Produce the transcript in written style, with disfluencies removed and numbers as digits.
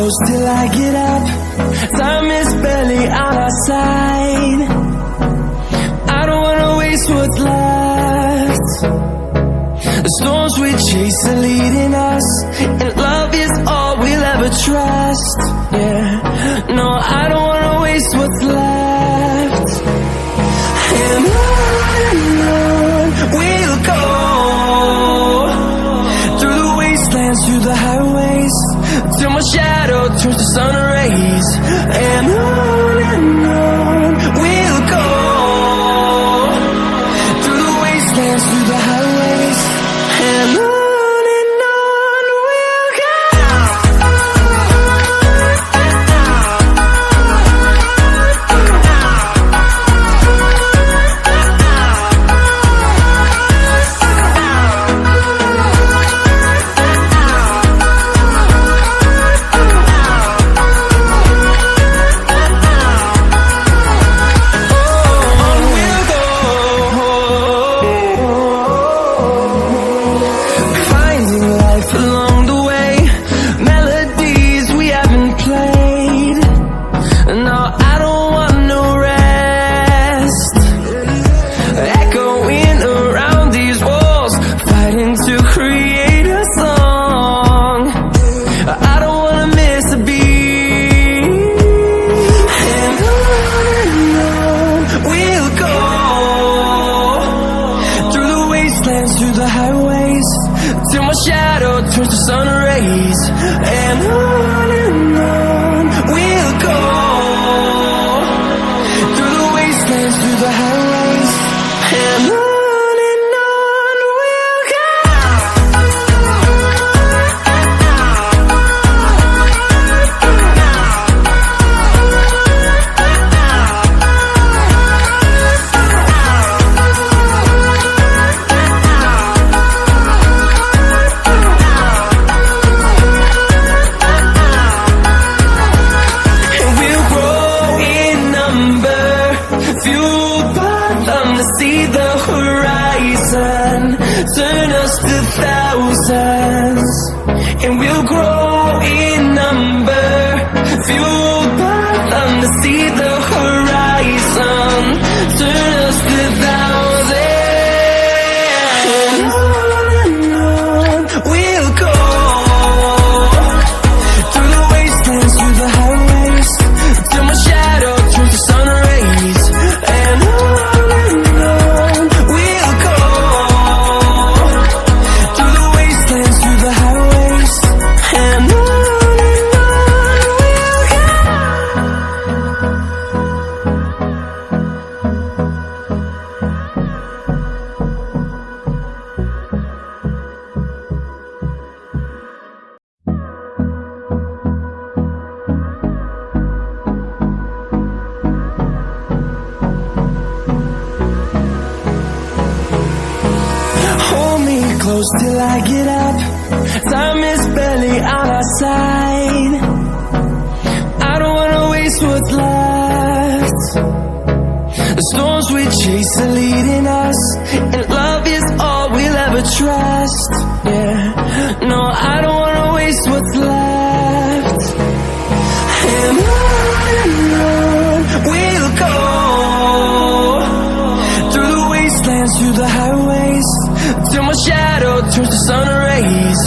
close till I get up. Time is barely on our side. I don't wanna waste what's left. The storms we chase are leading us, and love is all we'll ever trust. Yeah, no, I don't wanna waste what's left. And on we'll go, through the wastelands, through the highways, till my shadow turns to sun rays. And on we'll go, through the wastelands, through the highways, and on we'll go. Through the highways, till my shadow turns to sun rays. And on we'll go, through the wastelands, through the highways, and on we'll go. See the horizon, turn us to thousands, and we'll grow in number, fueled by them to see the horizon, turn us to thousands, and on we'll go, through the wastelands, through the highways, till my shadow turns to sun rays, and on close till I get up. Time is barely on our side. I don't wanna waste what's left. The storms we chase are leading us, and love is all we'll ever trust. Yeah, no, I don't wanna waste what's left. And on we'll go, through the wastelands, through the highways, till my shadow turns to sun rays.